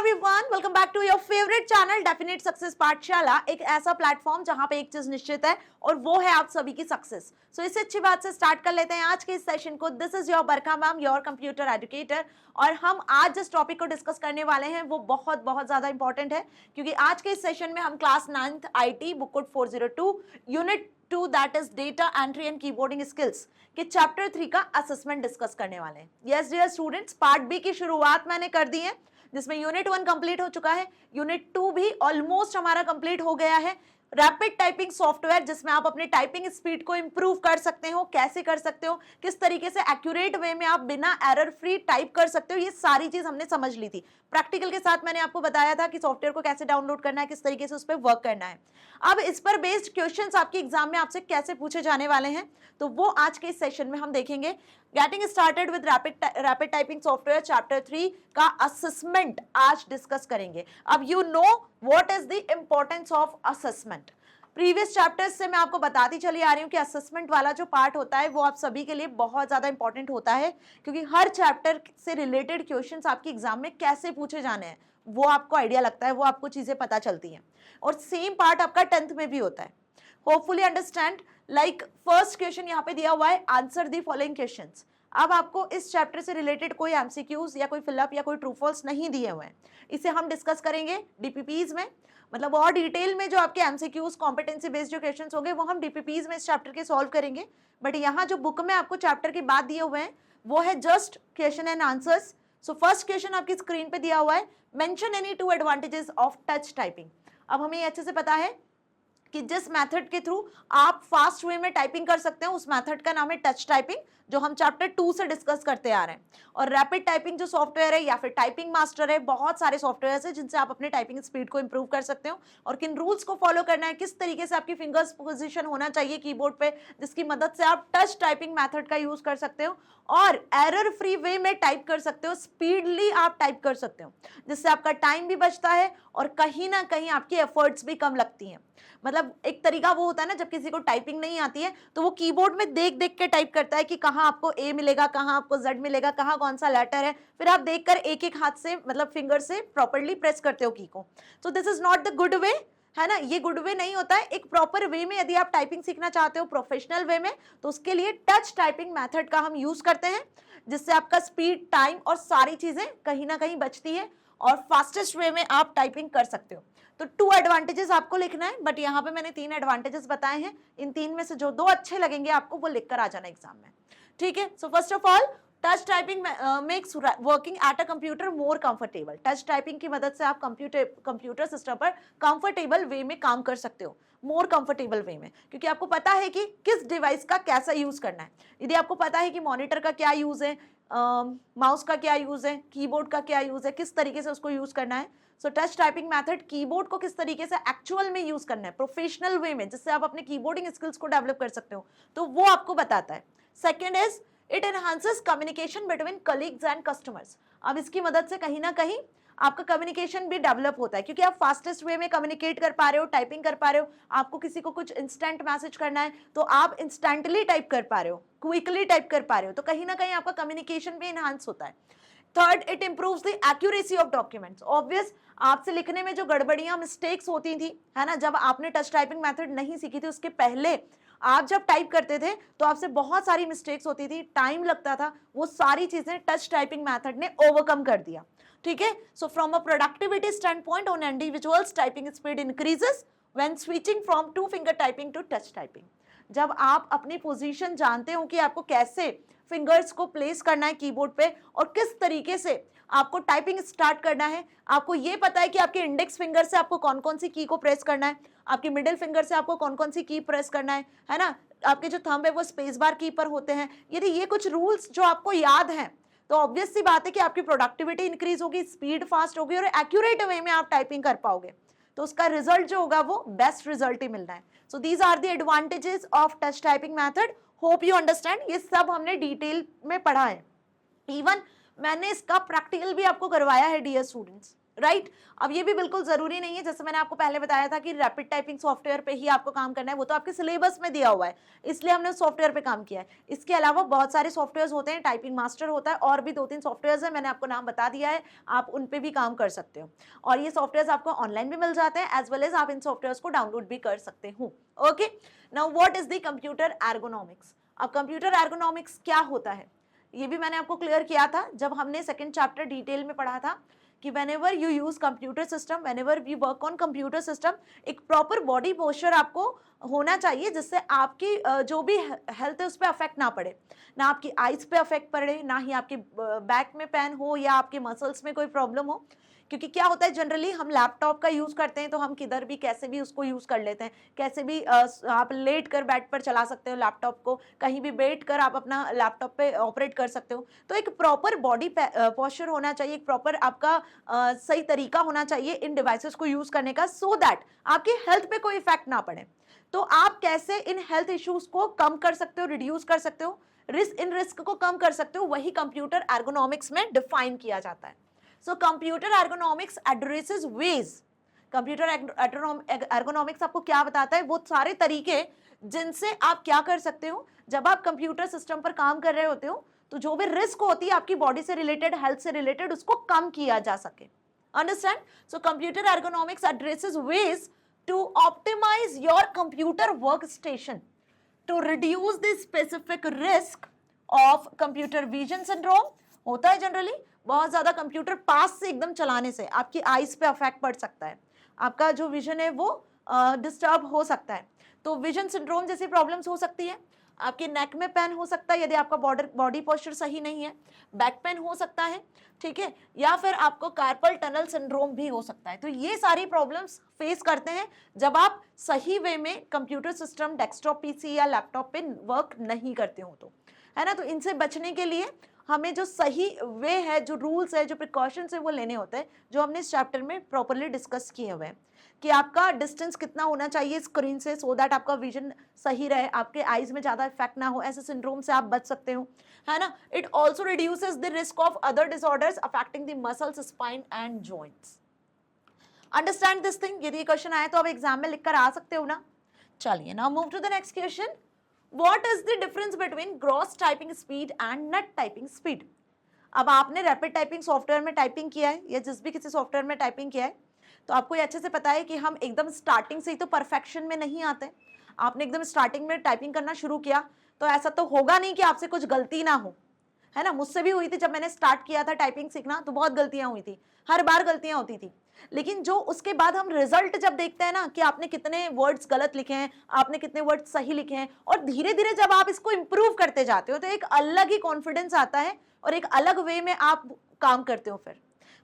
Everyone, welcome back to your favourite channel definite success Pathshala. एक ऐसा platform जहां पे एक चीज निश्चित है और वो है आप सभी की सक्सेस। सो इससे अच्छी बात से स्टार्ट कर लेते हैं आज के इस सेशन को। This is your Barkha ma'am, your computer educator, और हम आज जिस टॉपिक को डिस्कस करने वाले हैं वो बहुत बहुत ज्यादा इंपॉर्टेंट है, क्योंकि आज के इस सेशन में हम class 9th IT book code 402 unit 2 that is data entry and keyboarding skills के चैप्टर 3 का असेसमेंट डिस्कस करने वाले हैं। Yes dear students, part B की शुरुआत मैंने कर दी है, जिसमें यूनिट 1 कंप्लीट हो चुका है, यूनिट 2 भी ऑलमोस्ट हमारा कंप्लीट हो गया है। रैपिड टाइपिंग सॉफ्टवेयर, जिसमें आप अपने टाइपिंग स्पीड को इंप्रूव कर सकते हो, कैसे कर सकते हो, किस तरीके से एक्यूरेट वे में आप बिना एरर फ्री टाइप कर सकते हो, ये सारी चीज हमने समझ ली थी। प्रैक्टिकल के साथ मैंने आपको बताया था कि सॉफ्टवेयर को कैसे डाउनलोड करना है, किस तरीके से उस पर वर्क करना है। अब इस पर बेस्ड क्वेश्चंस आपके एग्जाम में आपसे कैसे पूछे जाने वाले हैं, तो वो आज के इस सेशन में हम देखेंगे। Getting started with rapid typing software chapter 3 का असेसमेंट आज डिस्कस करेंगे। अब you know what is the importance of assessment. Previous chapters से मैं आपको बताती चली आ रही हूँ कि असेसमेंट वाला जो पार्ट होता है वो आप सभी के लिए बहुत ज्यादा इंपॉर्टेंट होता है, क्योंकि हर चैप्टर से रिलेटेड क्वेश्चंस आपके एग्जाम में कैसे पूछे जाने हैं वो आपको आइडिया लगता है, वो आपको चीजें पता चलती हैं। और सेम पार्ट आपका 10th में भी होता है। Hopefully understand. Like first question यहाँ पे दिया हुआ है, आंसर दी फॉलोइंग क्वेश्चंस। अब आपको इस चैप्टर से रिलेटेड कोई एमसीक्यूज या कोई फिलअप या कोई ट्रू फॉल्स नहीं दिए हुए हैं, इसे हम डिस्कस करेंगे डीपीपीज में, मतलब और डिटेल में जो आपके एमसीक्यूज कॉम्पिटेंसी बेस्ड जो क्वेश्चंस होंगे वो हम डीपीपीज में इस चैप्टर के सॉल्व करेंगे। बट यहाँ जो बुक में आपको चैप्टर के बाद दिए हुए हैं वो है just question and answers. So first question आपकी स्क्रीन पे दिया हुआ है, mention any 2 advantages of touch typing. अब हमें अच्छे से पता है कि जिस मेथड के थ्रू आप फास्ट वे में टाइपिंग कर सकते हैं उस मेथड का नाम है टच टाइपिंग, जो हम चैप्टर 2 से डिस्कस करते आ रहे हैं। और रैपिड टाइपिंग जो सॉफ्टवेयर है या फिर टाइपिंग मास्टर है, बहुत सारे सॉफ्टवेयर है जिनसे आप अपने टाइपिंग स्पीड को इंप्रूव कर सकते हो, और किन रूल्स को फॉलो करना है, किस तरीके से आपकी फिंगर्स पोजीशन होना चाहिए कीबोर्ड पे, जिसकी मदद से आप टच टाइपिंग मेथड का यूज कर सकते हो और एरर फ्री वे में टाइप कर सकते हो, स्पीडली आप टाइप कर सकते हो, जिससे आपका टाइम भी बचता है और कहीं ना कहीं आपकी एफर्ट्स भी कम लगती हैं। मतलब एक तरीका वो होता है ना, जब किसी को टाइपिंग नहीं आती है तो वो कीबोर्ड में देख देख के टाइप करता है कि कहाँ आपको ए मिलेगा, कहाँ आपको जेड मिलेगा, कहाँ कौन सा लेटर है, फिर आप देखकर एक एक हाथ से मतलब फिंगर से प्रॉपर्ली प्रेस करते हो की को। सो this is not the good way, है ना, ये गुड वे नहीं होता है। एक प्रॉपर वे में यदि आप टाइपिंग सीखना चाहते हो प्रोफेशनल वे में, तो उसके लिए टच टाइपिंग मेथड का हम यूज करते हैं, जिससे आपका स्पीड, टाइम और सारी चीजें कहीं ना कहीं बचती है और फास्टेस्ट वे में आप टाइपिंग कर सकते हो। तो 2 एडवांटेजेस आपको लिखना है, बट यहाँ पे मैंने 3 एडवांटेजेस बताए हैं। इन 3 में से जो 2 अच्छे लगेंगे आपको वो लिखकर आ जाना एग्जाम में, ठीक है। So first of all, touch typing makes working at a computer more comfortable. Touch typing की मदद से आप कंप्यूटर सिस्टम पर कंफर्टेबल वे में काम कर सकते हो, मोर कंफर्टेबल वे में, क्योंकि आपको पता है कि किस डिवाइस का कैसा यूज करना है। यदि आपको पता है कि मॉनिटर का क्या यूज है, माउस का क्या यूज है, कीबोर्ड का क्या यूज है, किस तरीके से उसको यूज करना है। सो टच टाइपिंग मेथड कीबोर्ड को किस तरीके से एक्चुअल में यूज करना है प्रोफेशनल वे में, जिससे आप अपने कीबोर्डिंग स्किल्स को डेवलप कर सकते हो, तो वो आपको बताता है। Second is it enhances communication between colleagues and customers. अब इसकी मदद से कहीं ना कहीं आपका कम्युनिकेशन भी डेवलप होता है, क्योंकि आप फास्टेस्ट वे में कम्युनिकेट कर पा रहे हो, टाइपिंग कर पा रहे हो। आपको किसी को कुछ इंस्टेंट मैसेज करना है तो आप इंस्टेंटली टाइप कर पा रहे हो, क्विकली टाइप कर पा रहे हो, तो कहीं ना कहीं आपका कम्युनिकेशन भी इनहांस होता है। Third, it improves the accuracy of documents. Obvious, आपसे लिखने में जो गड़बड़ियां, मिस्टेक्स होती थी, है ना, जब आपने टच टाइपिंग मेथड नहीं सीखी थी उसके पहले आप जब टाइप करते थे तो आपसे बहुत सारी मिस्टेक्स होती थी, टाइम लगता था, वो सारी चीजें टच टाइपिंग मेथड ने ओवरकम कर दिया, ठीक है। So from a productivity standpoint on individuals typing speed increases when switching from 2 finger typing to touch typing. जब आप अपनी पोजीशन जानते हो कि आपको कैसे फिंगर्स को प्लेस करना है कीबोर्ड पे और किस तरीके से आपको टाइपिंग स्टार्ट करना है, आपको ये पता है कि आपके इंडेक्स फिंगर से आपको कौन कौन सी की को प्रेस करना है, आपकी मिडिल फिंगर से आपको कौन कौन सी की प्रेस करना है ना, आपके जो थंब है वो स्पेस बार की पर होते हैं। यदि ये कुछ रूल्स जो आपको याद हैं तो ऑब्वियस सी बात है कि आपकी प्रोडक्टिविटी इंक्रीज होगी, स्पीड फास्ट होगी और एक्यूरेट वे में आप टाइपिंग कर पाओगे, तो उसका रिजल्ट जो होगा वो बेस्ट रिजल्ट ही मिलना है। So these are the advantages of touch typing method. Hope you understand. ये सब हमने डिटेल में पढ़ा है। इवन मैंने इसका प्रैक्टिकल भी आपको करवाया है डियर स्टूडेंट्स, राइट। अब ये भी बिल्कुल जरूरी नहीं है, जैसे मैंने आपको पहले बताया था कि रैपिड टाइपिंग सॉफ्टवेयर पे ही आपको काम करना है, वो तो आपके सिलेबस में दिया हुआ है, इसलिए हमने उस सॉफ्टवेयर पे काम किया है। इसके अलावा बहुत सारे सॉफ्टवेयर होते हैं, टाइपिंग मास्टर होता है, और भी 2-3 सॉफ्टवेयर है, मैंने आपको नाम बता दिया है, आप उन पे भी काम कर सकते हो। और ये सॉफ्टवेयर आपको ऑनलाइन भी मिल जाते हैं, एज वेल एज आप इन सॉफ्टवेयर को डाउनलोड भी कर सकते हो। Okay, now what is the computer ergonomics. अब कंप्यूटर एर्गोनॉमिक्स क्या होता है ये भी मैंने आपको क्लियर किया था जब हमने सेकंड चैप्टर डिटेल में पढ़ा था कि whenever you use computer system, whenever we work on computer system, एक प्रॉपर बॉडी पोस्चर आपको होना चाहिए जिससे आपकी जो भी हेल्थ है उस पर अफेक्ट ना पड़े, ना आपकी आइज पे अफेक्ट पड़े, ना ही आपके बैक में पेन हो या आपके मसल्स में कोई प्रॉब्लम हो। क्योंकि क्या होता है जनरली हम लैपटॉप का यूज करते हैं तो हम किधर भी कैसे भी उसको यूज कर लेते हैं, कैसे भी आप लेट कर बेड पर चला सकते हो लैपटॉप को, कहीं भी बैठ कर आप अपना लैपटॉप पे ऑपरेट कर सकते हो। तो एक प्रॉपर बॉडी पोस्चर होना चाहिए, एक प्रॉपर आपका सही तरीका होना चाहिए इन डिवाइसेस को यूज करने का, सो दैट आपकी हेल्थ पे कोई इफेक्ट ना पड़े। तो आप कैसे इन हेल्थ इश्यूज को कम कर सकते हो, रिड्यूस कर सकते हो, रिस्क को कम कर सकते हो, वही कंप्यूटर एर्गोनॉमिक्स में डिफाइन किया जाता है। So computer ergonomics addresses ways, computer ergonomics आपको क्या बताता है, वो सारे तरीके जिनसे आप क्या कर सकते हो जब आप कंप्यूटर सिस्टम पर काम कर रहे होते हो, तो जो भी रिस्क होती है आपकी बॉडी से रिलेटेड, हेल्थ से रिलेटेड, उसको कम किया जा सके। Understand? So computer ergonomics addresses ways to optimise your computer work station to reduce the specific risk of computer vision syndrome. होता है जनरली बहुत ज्यादा कंप्यूटर पास से एकदम चलाने से आपकी आईज पे अफेक्ट पड़ सकता है, आपका जो विजन है वो डिस्टर्ब हो सकता है, तो विजन सिंड्रोम जैसी प्रॉब्लम्स हो सकती है। आपके नेक में पेन हो सकता है यदि आपका बॉडी पोस्चर सही नहीं है, बैक पेन हो सकता है, ठीक है, या फिर आपको कार्पल टनल सिंड्रोम भी हो सकता है। तो ये सारी प्रॉब्लम्स फेस करते हैं जब आप सही वे में कंप्यूटर सिस्टम, डेस्कटॉप पीसी या लैपटॉप पे वर्क नहीं करते हो, तो है ना। तो इनसे बचने के लिए हमें जो सही वे है, जो रूल्स है, जो प्रिकॉशंस है, वो लेने होते हैं, जो हमने इस चैप्टर में प्रॉपर्ली डिस्कस किए हुए हैं कि आपका डिस्टेंस कितना होना चाहिए स्क्रीन से, सो दैट आपका विजन सही रहे, आपके आईज में ज्यादा इफेक्ट ना हो, ऐसे सिंड्रोम से आप बच सकते हो, है ना। It also reduces the risk of other disorders affecting the muscles, spine and joints. Understand this thing. यदि क्वेश्चन आए तो आप एग्जाम में लिखकर आ सकते हो ना। चलिए, now move to the next question. What is the difference between gross typing speed and net typing speed? अब आपने रैपिड टाइपिंग सॉफ्टवेयर में टाइपिंग किया है या जिस भी किसी सॉफ्टवेयर में टाइपिंग किया है, तो आपको ये अच्छे से पता है कि हम एकदम स्टार्टिंग से ही तो परफेक्शन में नहीं आते। आपने एकदम स्टार्टिंग में टाइपिंग करना शुरू किया तो ऐसा तो होगा नहीं कि आपसे कुछ गलती ना हो, है ना। मुझसे भी हुई थी, जब मैंने स्टार्ट किया था टाइपिंग सीखना तो बहुत गलतियां हुई थी, हर बार गलतियां होती थी। लेकिन जो उसके बाद हम रिजल्ट जब देखते हैं ना कि आपने कितने वर्ड्स गलत लिखे हैं, आपने कितने वर्ड्स सही लिखे हैं, और धीरे धीरे जब आप इसको इंप्रूव करते जाते हो तो एक अलग ही कॉन्फिडेंस आता है और एक अलग वे में आप काम करते हो फिर।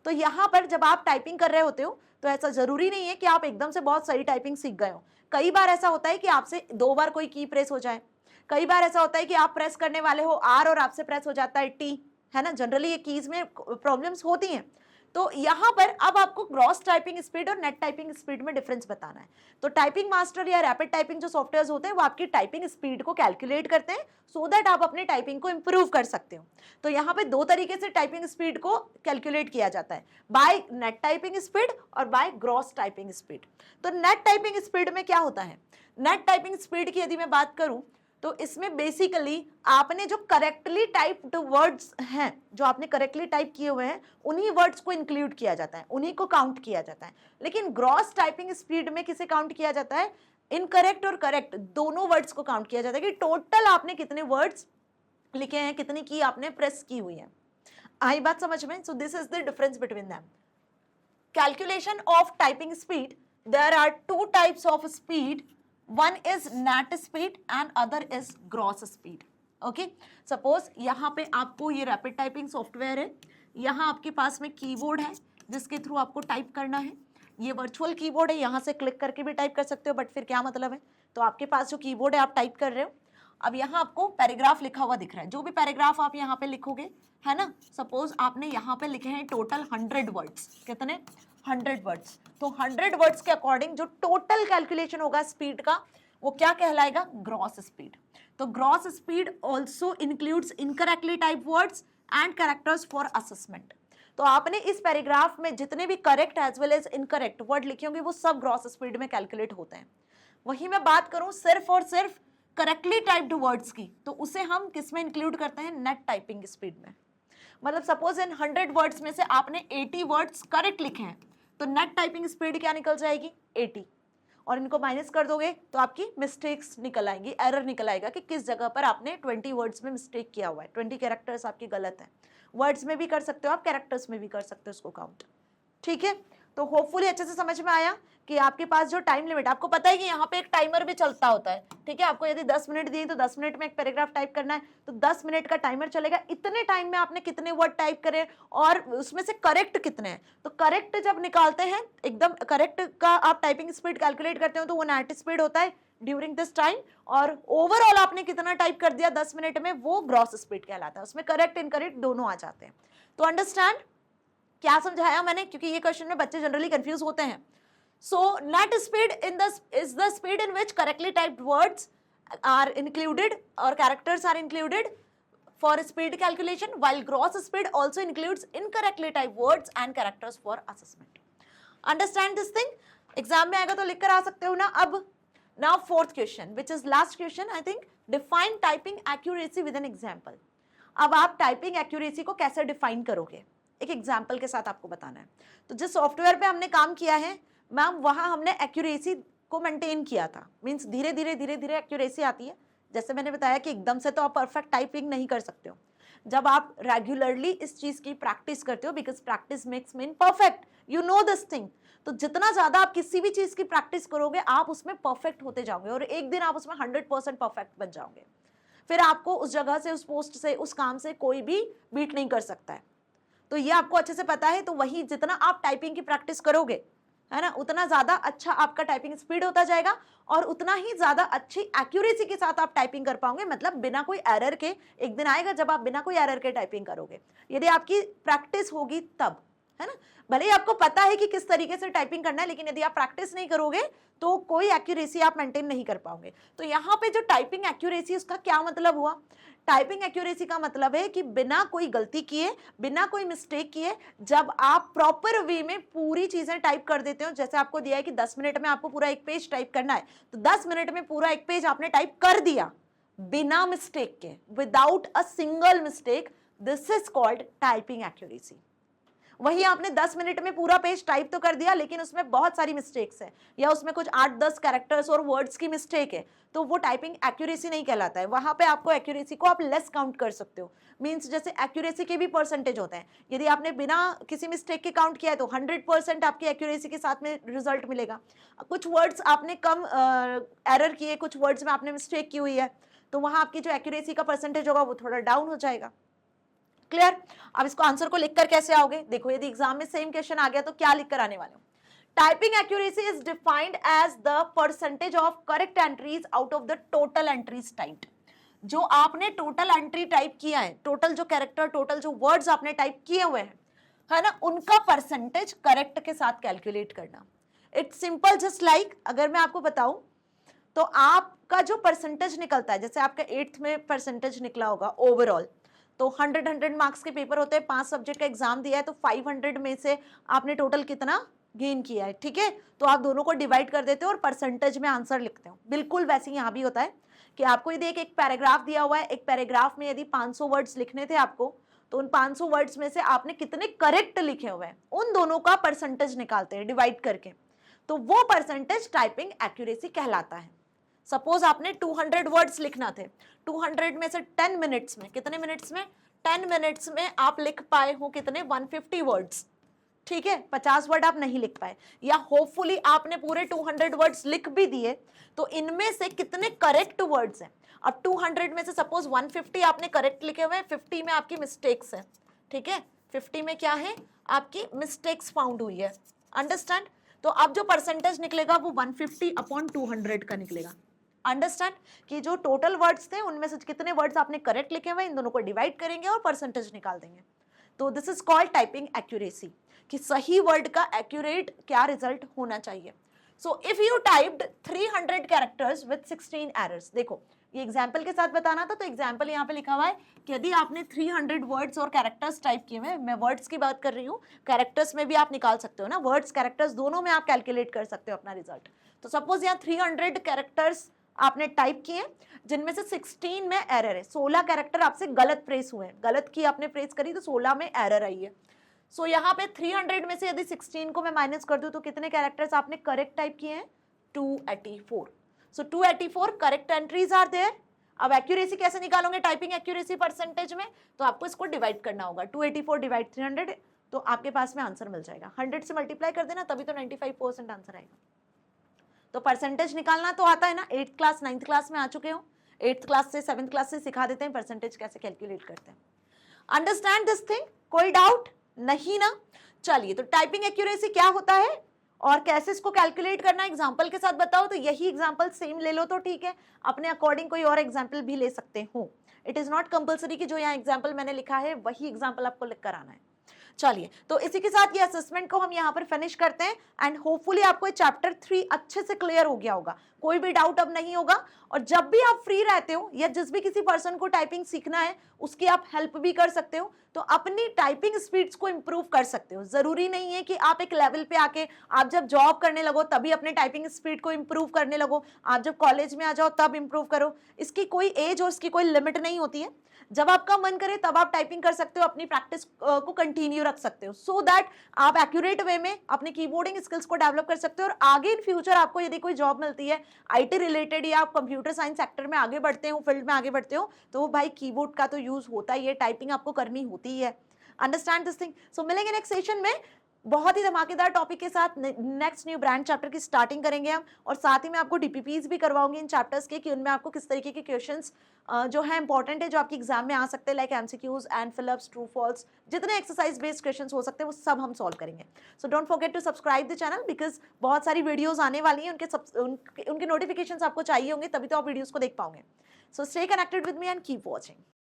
तो यहाँ पर जब आप टाइपिंग कर रहे होते हो तो ऐसा जरूरी नहीं है कि आप एकदम से बहुत सही टाइपिंग सीख गए हो। कई बार ऐसा होता है कि आपसे 2 बार कोई की प्रेस हो जाए, कई बार ऐसा होता है कि आप प्रेस करने वाले हो आर और आपसे प्रेस हो जाता है टी, है ना। जनरली ये कीज में प्रॉब्लम्स होती हैं। तो यहाँ पर अब आपको ग्रॉस टाइपिंग स्पीड और नेट टाइपिंग स्पीड में डिफरेंस बताना है। तो टाइपिंग मास्टर या रैपिड टाइपिंग जो सॉफ्टवेयर होते हैं वो आपकी टाइपिंग स्पीड को कैलकुलेट करते हैं, सो दैट आप अपने टाइपिंग को इंप्रूव कर सकते हो। तो यहाँ पे 2 तरीके से टाइपिंग स्पीड को कैलकुलेट किया जाता है, बाय नेट टाइपिंग स्पीड और बाय ग्रॉस टाइपिंग स्पीड। तो नेट टाइपिंग स्पीड में क्या होता है, नेट टाइपिंग स्पीड की यदि मैं बात करूं तो इसमें बेसिकली आपने जो करेक्टली टाइप्ड वर्ड्स हैं, जो आपने करेक्टली टाइप किए हुए हैं, उन्हीं वर्ड्स को इंक्लूड किया जाता है, उन्हीं को काउंट किया जाता है। लेकिन ग्रॉस टाइपिंग स्पीड में किसे काउंट किया जाता है, इनकरेक्ट और करेक्ट दोनों वर्ड्स को काउंट किया जाता है कि टोटल आपने कितने वर्ड्स लिखे हैं, कितनी की आपने प्रेस की हुई है। आई बात समझ में? So this is the difference between them. Calculation of typing speed, there are 2 types of speed, one is net speed and other is gross speed. Okay, suppose यहाँ पे आपको ये रैपिड टाइपिंग सॉफ्टवेयर है, यहाँ आपके पास में कीबोर्ड है जिसके थ्रू आपको टाइप करना है। ये वर्चुअल कीबोर्ड है, यहाँ से क्लिक करके भी टाइप कर सकते हो, बट फिर क्या मतलब है, तो आपके पास जो कीबोर्ड है आप टाइप कर रहे हो। अब यहाँ आपको पैराग्राफ लिखा हुआ दिख रहा है, जो भी पैराग्राफ आप यहाँ पे लिखोगे, है ना, सपोज आपने यहाँ पे लिखे हैं टोटल 100 वर्ड्स, कितने 100 वर्ड्स, तो 100 वर्ड्स के अकॉर्डिंग जो टोटल कैलकुलेशन होगा स्पीड का वो क्या कहलाएगा, ग्रॉस स्पीड। तो gross speed also includes incorrectly type words, and characters for assessment. तो आपने इस पैराग्राफ में जितने भी correct as well as incorrect word लिखे होंगे वो सब ग्रॉस स्पीड में कैलकुलेट होते हैं। वही मैं बात करूं सिर्फ और सिर्फ करेक्टली टाइप्ड वर्ड्स की, तो उसे हम किस में इंक्लूड करते हैं, नेट टाइपिंग स्पीड में। मतलब सपोज इन 100 वर्ड्स में से आपने 80 वर्ड्स करेक्ट लिखे हैं, तो नेट टाइपिंग स्पीड क्या निकल जाएगी, 80। और इनको माइनस कर दोगे तो आपकी मिस्टेक्स निकल आएंगी, एरर निकल आएगा कि किस जगह पर आपने 20 वर्ड्स में मिस्टेक किया हुआ है, 20 कैरेक्टर्स आपकी गलत है। वर्ड्स में भी कर सकते हो आप, कैरेक्टर्स में भी कर सकते हो उसको काउंट। ठीक है, तो होपफुली अच्छे से समझ में आया कि आपके पास जो टाइम लिमिट, आपको पता है कि यहाँ पे एक टाइमर भी चलता होता है। ठीक है, आपको यदि 10 मिनट दिए तो 10 मिनट में एक पैराग्राफ टाइप करना है, तो 10 मिनट का टाइमर चलेगा। इतने टाइम में आपने कितने वर्ड टाइप करे और उसमें से करेक्ट कितने हैं। तो करेक्ट जब निकालते हैं, एकदम करेक्ट का आप टाइपिंग स्पीड कैलकुलेट करते हो तो वो नेट स्पीड होता है ड्यूरिंग दिस टाइम, और ओवरऑल आपने कितना टाइप कर दिया 10 मिनट में, वो ग्रॉस स्पीड कहलाता है। उसमें करेक्ट इनकरेक्ट दोनों आ जाते हैं। तो अंडरस्टैंड क्या समझाया मैंने, क्योंकि ये क्वेश्चन में बच्चे जनरली कंफ्यूज होते हैं। So net speed is the speed in which correctly typed words are included और characters are included for speed calculation, while gross speed also includes incorrectly typed words and characters for assessment. Understand this thing? Exam में आएगा तो लिख कर आ सकते हो ना। अब now fourth question, which is last question I think, define typing accuracy with an example. अब आप टाइपिंग एक्यूरेसी को कैसे डिफाइन करोगे, एक एग्जाम्पल के साथ आपको बताना है। तो जिस सॉफ्टवेयर पे हमने काम किया है मैम, वहां हमने एक्यूरेसी को मेंटेन किया था। मीन्स धीरे धीरे धीरे धीरे एक्यूरेसी आती है। जैसे मैंने बताया कि एकदम से तो आप परफेक्ट टाइपिंग नहीं कर सकते हो, जब आप रेगुलरली इस चीज की प्रैक्टिस करते हो, because practice makes man perfect, you know this thing. तो जितना ज्यादा आप किसी भी चीज की प्रैक्टिस करोगे आप उसमें परफेक्ट होते जाओगे और एक दिन आप उसमें 100% परफेक्ट बन जाओगे। फिर आपको उस जगह से, उस पोस्ट से, उस काम से कोई भी बीट नहीं कर सकता है। तो ये आपको अच्छे से पता है। तो वही जितना आप टाइपिंग की प्रैक्टिस करोगे, है ना, उतना ज्यादा अच्छा आपका टाइपिंग स्पीड होता जाएगा और उतना ही ज्यादा अच्छी एक्यूरेसी के साथ आप टाइपिंग कर पाओगे। मतलब बिना कोई एरर के, एक दिन आएगा जब आप बिना कोई एरर के टाइपिंग करोगे, यदि आपकी प्रैक्टिस होगी तब, है ना। भले ही आपको पता है कि किस तरीके से टाइपिंग करना है, लेकिन यदि आप प्रैक्टिस नहीं करोगे तो कोई एक्यूरेसी आप मेंटेन नहीं कर पाओगे। तो यहाँ पे जो टाइपिंग एक्यूरेसी, उसका क्या मतलब हुआ, टाइपिंग एक्यूरेसी का मतलब है कि बिना कोई गलती किए, बिना कोई मिस्टेक किए, जब आप प्रॉपर वे में पूरी चीजें टाइप कर देते हो। जैसे आपको दिया है कि 10 मिनट में आपको पूरा एक पेज टाइप करना है, तो 10 मिनट में पूरा एक पेज आपने टाइप कर दिया बिना मिस्टेक के, without a single mistake. This is called typing accuracy. वही आपने 10 मिनट में पूरा पेज टाइप तो कर दिया, लेकिन उसमें बहुत सारी मिस्टेक्स है, या उसमें कुछ 8-10 कैरेक्टर्स और वर्ड्स की मिस्टेक है, तो वो टाइपिंग एक्यूरेसी नहीं कहलाता है। वहां पे आपको एक्यूरेसी को आप लेस काउंट कर सकते हो। मींस जैसे एक्यूरेसी के भी परसेंटेज होते हैं, यदि आपने बिना किसी मिस्टेक के काउंट किया है तो 100% आपकी एक्यूरेसी के साथ में रिजल्ट मिलेगा। कुछ वर्ड्स आपने कम एरर किए, कुछ वर्ड्स में आपने मिस्टेक की हुई है, तो वहां आपकी जो एक्यूरेसी का परसेंटेज होगा वो थोड़ा डाउन हो जाएगा। क्लियर? अब इसको आंसर को लिखकर कैसे आओगे, देखो यदि एग्जाम में सेम क्वेश्चन आ गया तो क्या लिखकर आने वाले हो। Typing accuracy is defined as the percentage of correct entries out of the total entries typed. जो आपने टोटल एंट्री टाइप किया है, टोटल जो कैरेक्टर, टोटल जो वर्ड्स आपने टाइप किए हुए हैं, है ना, उनका परसेंटेज करेक्ट के साथ कैलकुलेट करना। इट्स सिंपल, जस्ट लाइक अगर मैं आपको बताऊं तो आपका जो परसेंटेज निकलता है, जैसे आपका 8th में परसेंटेज निकला होगा ओवरऑल, तो 100 मार्क्स के पेपर होते हैं, 5 सब्जेक्ट का एग्जाम दिया है, तो 500 में से आपने टोटल कितना गेन किया है। ठीक है, तो आप दोनों को डिवाइड कर देते हो और परसेंटेज में आंसर लिखते हो। बिल्कुल वैसे ही यहाँ भी होता है कि आपको यदि एक पैराग्राफ दिया हुआ है, एक पैराग्राफ में यदि 500 वर्ड्स लिखने थे आपको, तो उन 500 वर्ड्स में से आपने कितने करेक्ट लिखे हुए हैं, उन दोनों का परसेंटेज निकालते हैं डिवाइड करके, तो वो परसेंटेज टाइपिंग एक्यूरेसी कहलाता है। सपोज आपने 200 वर्ड्स लिखना थे, 200 में से 10 मिनट्स में, कितने मिनट्स में, 10 मिनट्स में आप लिख पाए हो कितने, 150 वर्ड्स। ठीक है, 50 वर्ड आप नहीं लिख पाए, या होपफुली आपने पूरे 200 वर्ड्स लिख भी दिए, तो इनमें से कितने करेक्ट वर्ड्स हैं। अब 200 में से सपोज 150 आपने करेक्ट लिखे हुए हैं, 50 में आपकी मिस्टेक्स है। ठीक है, 50 में क्या है, आपकी मिस्टेक्स फाउंड हुई है। अंडरस्टैंड? तो अब जो परसेंटेज निकलेगा वो 150/200 का निकलेगा। अंडरस्टैंड कि जो टोटल वर्ड्स थे उनमें से कितने वर्ड्स आपने करेक्ट लिखे हुए, इन दोनों को डिवाइड करेंगे और परसेंटेज निकाल देंगे। तो this is called typing accuracy, कि सही वर्ड का एक्यूरेट क्या रिजल्ट होना चाहिए। So if you typed 300 characters with 16 errors, देखो ये एग्जाम्पल के साथ बताना था, तो एग्जाम्पल यहाँ पे लिखा हुआ है कि यदि आपने 300 वर्ड्स और कैरेक्टर्स टाइप किए हुए, मैं वर्ड्स की बात कर रही हूँ, कैरेक्टर्स में भी आप निकाल सकते हो ना, वर्ड्स कैरेक्टर्स दोनों में आप कैलकुलेट कर सकते हो अपना रिजल्ट। तो सपोज यहाँ 300 कैरेक्टर्स आपने टाइप किए, जिनमें से 16 में एरर है, 16 कैरेक्टर आपसे गलत प्रेस हुए हैं, गलत की आपने प्रेस करी तो 16 में एरर आई है। सो यहाँ पे 300 में से यदि 16 को मैं माइनस कर दूं तो कितने कैरेक्टर्स आपने करेक्ट टाइप किए हैं? 284। सो 284 करेक्ट एंट्रीज आर देयर। अब एक्यूरेसी कैसे निकालोगे टाइपिंग एक्यूरेसी परसेंटेज में? तो आपको इसको डिवाइड करना होगा, 284 डिवाइड 300, तो आपके पास में आंसर मिल जाएगा। 100 से मल्टीप्लाई कर देना, तभी तो 95% आंसर आएगा। तो परसेंटेज निकालना तो आता है ना, 8th क्लास 9th क्लास में आ चुके हो, 8th क्लास से 7th क्लास से सिखा देते हैं परसेंटेज कैसे कैलकुलेट करते हैं। Understand this thing? कोई डाउट नहीं ना? चलिए, तो टाइपिंग एक्यूरेसी क्या होता है और कैसे इसको कैलकुलेट करना, एग्जांपल के साथ बताओ। तो यही एग्जांपल सेम ले लो तो ठीक है, अपने अकॉर्डिंग कोई और एग्जांपल भी ले सकते हो। इट इज नॉट कंपल्सरी कि जो यहाँ एग्जांपल मैंने लिखा है वही एग्जांपल आपको लिख कर आना है। चलिए, तो इसी के साथ ये असेसमेंट को हम यहाँ पर फिनिश करते हैं एंड होपफुली आपको ये चैप्टर 3 अच्छे से क्लियर हो गया होगा, कोई भी डाउट अब नहीं होगा। और जब भी आप फ्री रहते हो या जिस भी किसी पर्सन को टाइपिंग सीखना है उसकी आप हेल्प भी कर सकते हो, तो अपनी टाइपिंग स्पीड्स को इंप्रूव कर सकते हो। जरूरी नहीं है कि आप एक लेवल पे आके आप जब जॉब करने लगो तभी अपने टाइपिंग स्पीड को इंप्रूव करने लगो, आप जब कॉलेज में आ जाओ तब इंप्रूव करो। इसकी कोई एज और इसकी कोई लिमिट नहीं होती है। जब आपका मन करे तब आप टाइपिंग कर सकते हो, अपनी प्रैक्टिस को कंटिन्यू रख सकते हो, सो दैट आप एक्यूरेट वे में अपने कीबोर्डिंग स्किल्स को डेवलप कर सकते हो। और आगे इन फ्यूचर आपको यदि कोई जॉब मिलती है आईटी रिलेटेड या आप कंप्यूटर साइंस सेक्टर में आगे बढ़ते हो, फील्ड में आगे बढ़ते हो, तो वो भाई कीबोर्ड का तो यूज होता ही है, टाइपिंग आपको करनी होती है। Understand this thing? सो मिलेंगे नेक्स्ट सेशन में बहुत ही धमाकेदार टॉपिक के साथ। नेक्स्ट न्यू ब्रांड चैप्टर की स्टार्टिंग करेंगे हम, और साथ ही में आपको डीपीपीज भी करवाऊंगी इन चैप्टर्स के, कि उनमें आपको किस तरीके के क्वेश्चंस जो है इंपॉर्टेंट है, जो आपके एग्जाम में आ सकते हैं, like MCQs and fill ups, true false, जितने एक्सरसाइज बेस्ड क्वेश्चंस हो सकते हैं वो सब हम सॉल्व करेंगे। So don't forget to subscribe the channel, because बहुत सारी वीडियोज आने वाली हैं, उनके नोटिफिकेशन आपको चाहिए होंगे, तभी तो आप वीडियोज को देख पाओगे। So stay connected with me and keep watching.